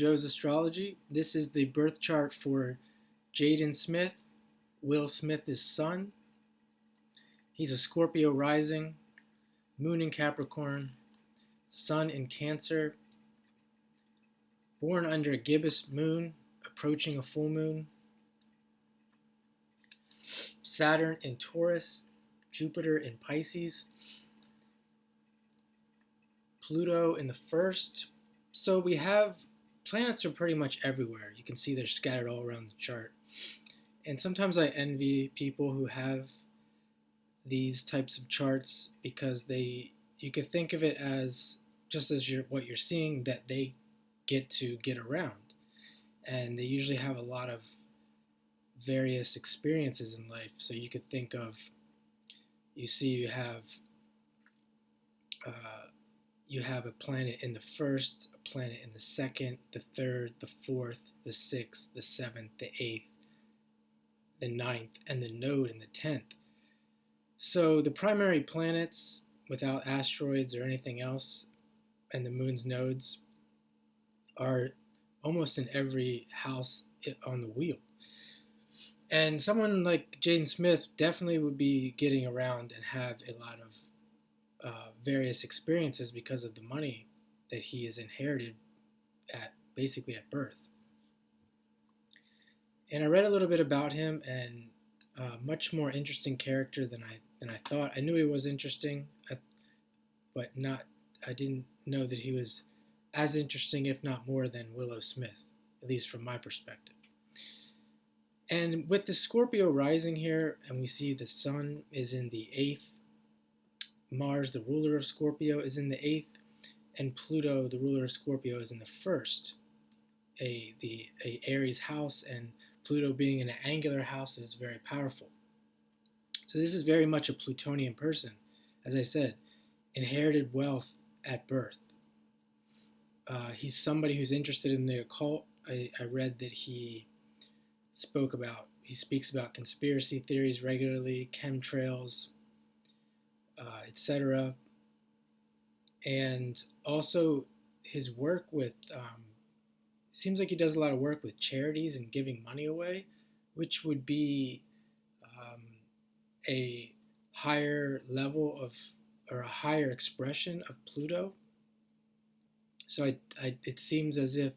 Joe's Astrology. This is the birth chart for Jaden Smith, Will Smith's son. He's a Scorpio rising, moon in Capricorn, sun in Cancer, born under a gibbous moon, approaching a full moon, Saturn in Taurus, Jupiter in Pisces, Pluto in the first. So we have planets are pretty much everywhere. You can see they're scattered all around the chart. And sometimes I envy people who have these types of charts because you could think of it as just as what you're seeing, that they get to get around. And they usually have a lot of various experiences in life. So you could think of, you have a planet in the first, a planet in the second, the third, the fourth, the sixth, the seventh, the eighth, the ninth, and the node in the 10th. So the primary planets, without asteroids or anything else, and the moon's nodes, are almost in every house on the wheel. And someone like Jaden Smith definitely would be getting around and have a lot of various experiences because of the money that he has inherited basically at birth. And I read a little bit about him, and much more interesting character than I thought. I knew he was interesting, but I didn't know that he was as interesting, if not more, than Willow Smith, at least from my perspective. And with the Scorpio rising here, and we see the sun is in the 8th, Mars, the ruler of Scorpio, is in the 8th, and Pluto, the ruler of Scorpio, is in the 1st, a Aries house, and Pluto being in an angular house is very powerful. So this is very much a Plutonian person. As I said, inherited wealth at birth. He's somebody who's interested in the occult. I read that he speaks about conspiracy theories regularly, chemtrails, etc. And also his work with, seems like he does a lot of work with charities and giving money away, which would be a higher level of, or a higher expression of Pluto. So it seems as if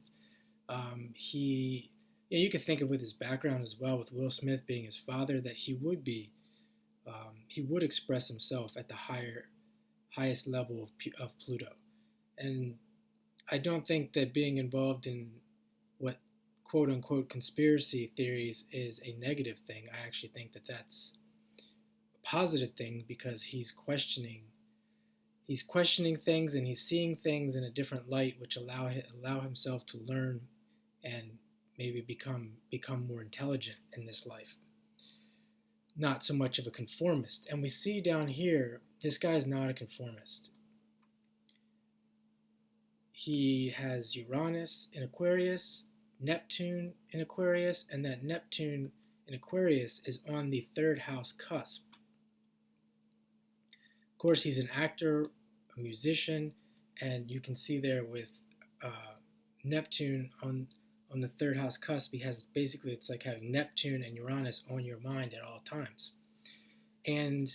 you could think of with his background as well, with Will Smith being his father, that he would express himself at the highest level of Pluto. And I don't think that being involved in what quote unquote conspiracy theories is a negative thing. I actually think that that's a positive thing, because he's questioning things, and he's seeing things in a different light, which allow himself to learn and maybe become more intelligent in this life. Not so much of a conformist. And we see down here, this guy is not a conformist. He has Uranus in Aquarius, Neptune in Aquarius, and that Neptune in Aquarius is on the 3rd house cusp. Of course, he's an actor, a musician, and you can see there with Neptune on the 3rd house cusp, he has basically, it's like having Neptune and Uranus on your mind at all times. And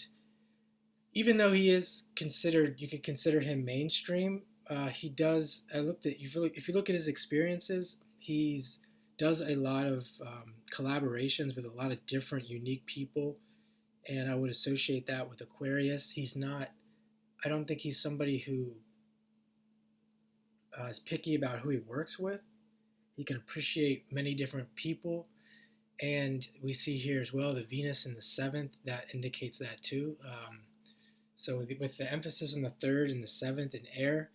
even though he is considered, you could consider him mainstream, he does, if you look at his experiences, does a lot of collaborations with a lot of different unique people, and I would associate that with Aquarius. I don't think he's somebody who is picky about who he works with. He can appreciate many different people, and we see here as well the Venus in the 7th, that indicates that too. So with the emphasis on the 3rd and the 7th in air,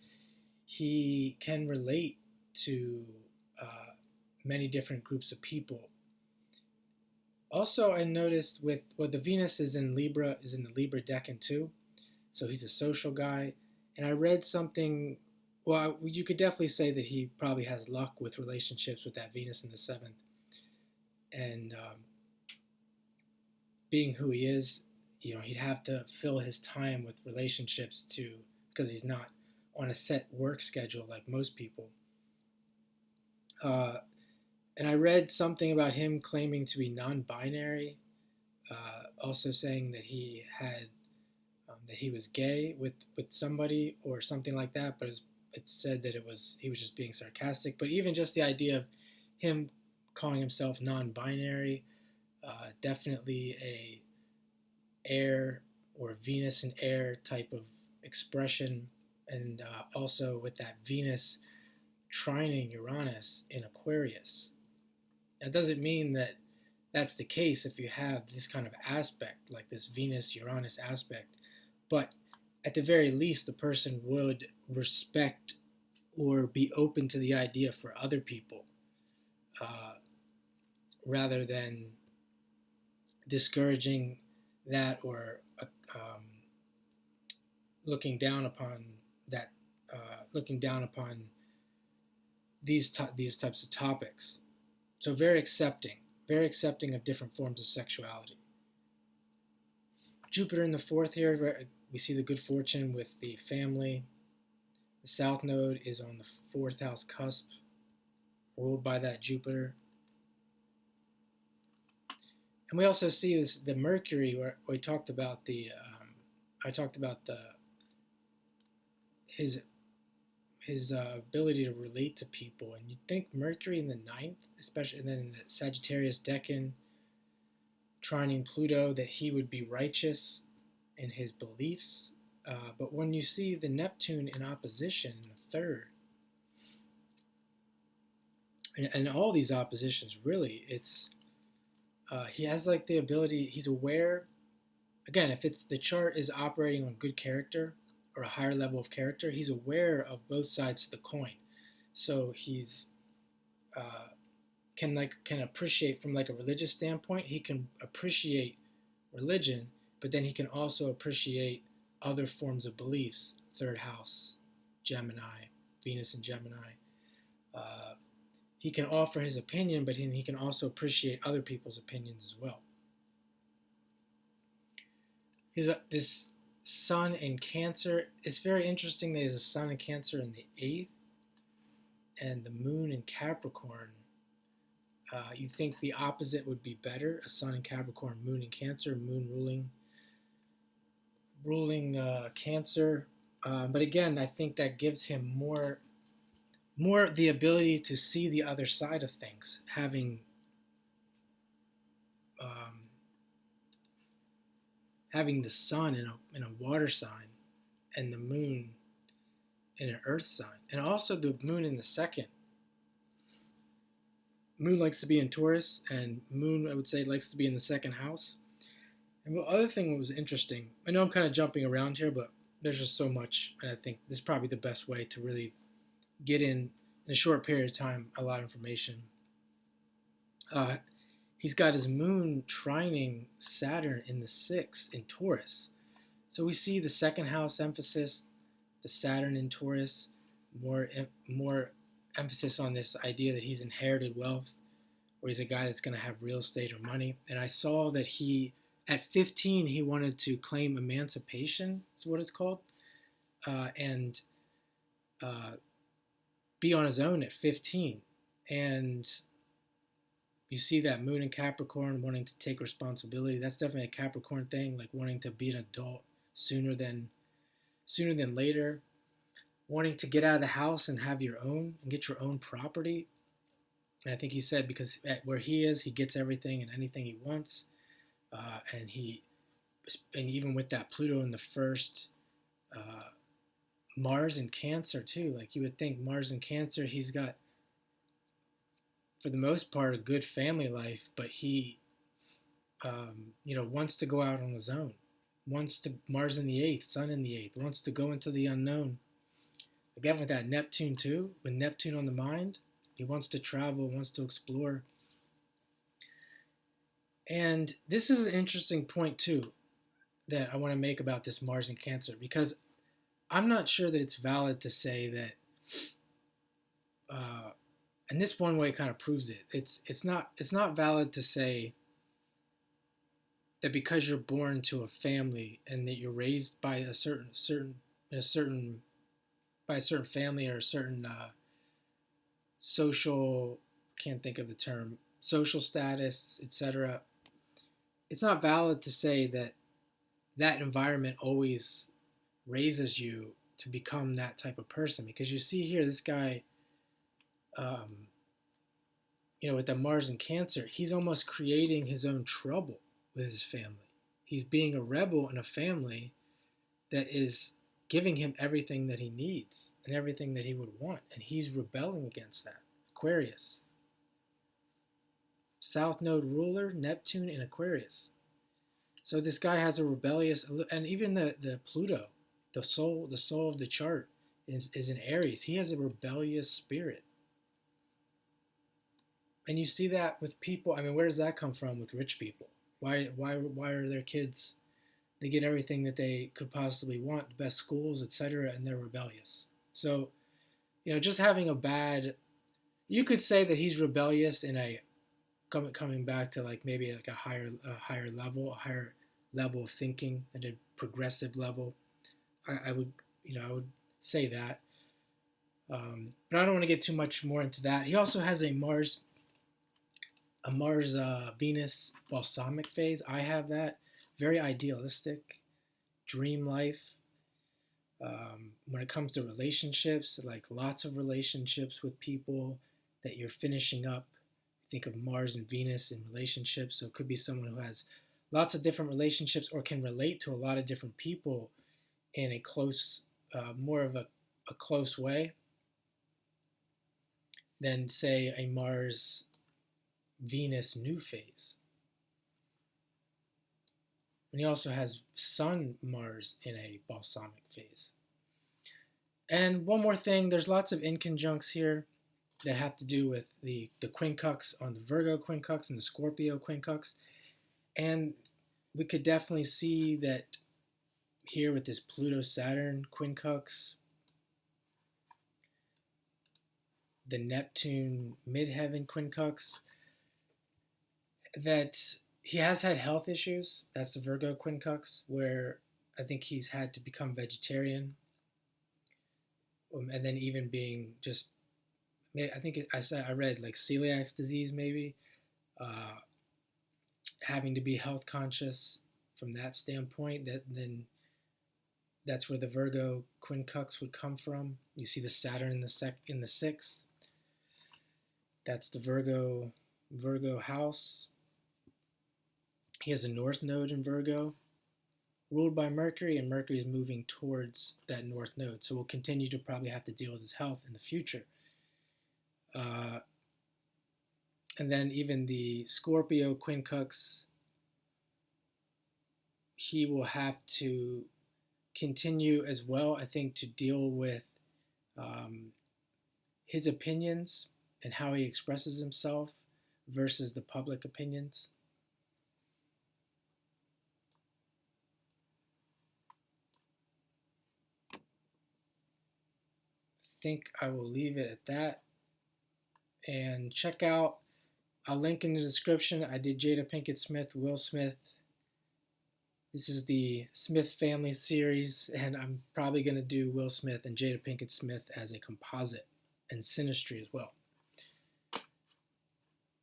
he can relate to many different groups of people. Also, I noticed the Venus is in the Libra decan too, so he's a social guy. And I read something. Well, you could definitely say that he probably has luck with relationships with that Venus in the 7th. And being who he is, he'd have to fill his time with relationships because he's not on a set work schedule like most people. Uh, and I read something about him claiming to be non-binary, also saying that he was gay with somebody or something like that. But it said that he was just being sarcastic. But even just the idea of him calling himself non-binary, definitely a air or Venus and air type of expression, and also with that Venus trining Uranus in Aquarius. That doesn't mean that that's the case if you have this kind of aspect, like this Venus Uranus aspect, but at the very least, the person would respect or be open to the idea for other people, uh, rather than discouraging that, or looking down upon that, looking down upon these types of topics. So very accepting of different forms of sexuality. Jupiter in the fourth here, we see the good fortune with the family. The South Node is on the fourth house cusp, ruled by that Jupiter. And we also see this, the Mercury, where we talked about I talked about his ability to relate to people. And you'd think Mercury in the ninth, especially, and then in the Sagittarius Decan, trining Pluto, that he would be righteous in his beliefs. But when you see the Neptune in opposition in the third, and all these oppositions, really, it's he has like the ability, he's aware. Again, if it's the chart is operating on good character or a higher level of character, he's aware of both sides of the coin. So he's can appreciate from like a religious standpoint. He can appreciate religion, but then he can also appreciate other forms of beliefs. Third house, Gemini, Venus and Gemini. He can offer his opinion, but he can also appreciate other people's opinions as well. This Sun in Cancer, it's very interesting that he has a Sun in Cancer in the 8th and the Moon in Capricorn. You think the opposite would be better, a Sun in Capricorn, Moon in Cancer, Moon ruling Cancer. But again, I think that gives him more the ability to see the other side of things, having the sun in a water sign and the moon in an earth sign, and also the moon in the second. Moon likes to be in Taurus, and moon, I would say, likes to be in the second house. And the other thing that was interesting, I know I'm kind of jumping around here, but there's just so much, and I think this is probably the best way to really get in a short period of time a lot of information. He's got his moon trining Saturn in the 6th in Taurus. So we see the second house emphasis, the Saturn in Taurus, more emphasis on this idea that he's inherited wealth, or he's a guy that's going to have real estate or money. And I saw that at 15, he wanted to claim emancipation, is what it's called, and be on his own at 15. And you see that moon in Capricorn, wanting to take responsibility. That's definitely a Capricorn thing, like wanting to be an adult sooner than later, wanting to get out of the house and have your own and get your own property. And I think he said because at where he is, he gets everything and anything he wants. And even with that Pluto in the first, Mars in Cancer too. Like you would think Mars in Cancer, he's got, for the most part, a good family life, but he, wants to go out on his own. Mars in the 8th, Sun in the 8th, wants to go into the unknown. Again, with that Neptune too, with Neptune on the mind, he wants to travel, wants to explore. And this is an interesting point too that I want to make about this Mars in Cancer, because I'm not sure that it's valid to say that, and this one way kind of proves it. It's not valid to say that because you're born to a family and that you're raised by a certain family or a certain social, can't think of the term, social status, etc. It's not valid to say that that environment always raises you to become that type of person, because you see here this guy, um, with the Mars and Cancer, he's almost creating his own trouble with his family. He's being a rebel in a family that is giving him everything that he needs and everything that he would want, and he's rebelling against that. Aquarius. South Node ruler, Neptune in Aquarius. So this guy has a rebellious, and even the Pluto, the soul of the chart is in Aries. He has a rebellious spirit. And you see that with people. I mean, where does that come from with rich people? Why are their kids, they get everything that they could possibly want, the best schools, etc., and they're rebellious. So, just having a bad, you could say that he's rebellious in a, coming back to like maybe like a higher level of thinking, at a progressive level. I would say that. But I don't want to get too much more into that. He also has a Mars Venus balsamic phase. I have that. Very idealistic, dream life. When it comes to relationships, like lots of relationships with people that you're finishing up. Think of Mars and Venus in relationships. So it could be someone who has lots of different relationships or can relate to a lot of different people in a close, more of a close way than, say, a Mars Venus new phase. And he also has Sun Mars in a balsamic phase. And one more thing, there's lots of inconjuncts here that have to do with the quincux on the Virgo quincux and the Scorpio quincux. And we could definitely see that here with this Pluto-Saturn quincux, the Neptune midheaven quincux, that he has had health issues. That's the Virgo quincux, where I think he's had to become vegetarian. And then even being just, I think I read like celiac disease maybe, having to be health conscious from that standpoint. That's where the Virgo quincux would come from. You see the Saturn in the sixth. That's the Virgo house. He has a North Node in Virgo, ruled by Mercury, and Mercury is moving towards that North Node. So we'll continue to probably have to deal with his health in the future. And then even the Scorpio quincux, he will have to continue as well, I think, to deal with his opinions and how he expresses himself versus the public opinions. I think I will leave it at that. And check out, I'll link in the description. I did Jada Pinkett Smith, Will Smith. This is the Smith family series, and I'm probably going to do Will Smith and Jada Pinkett Smith as a composite, and Sinistry as well.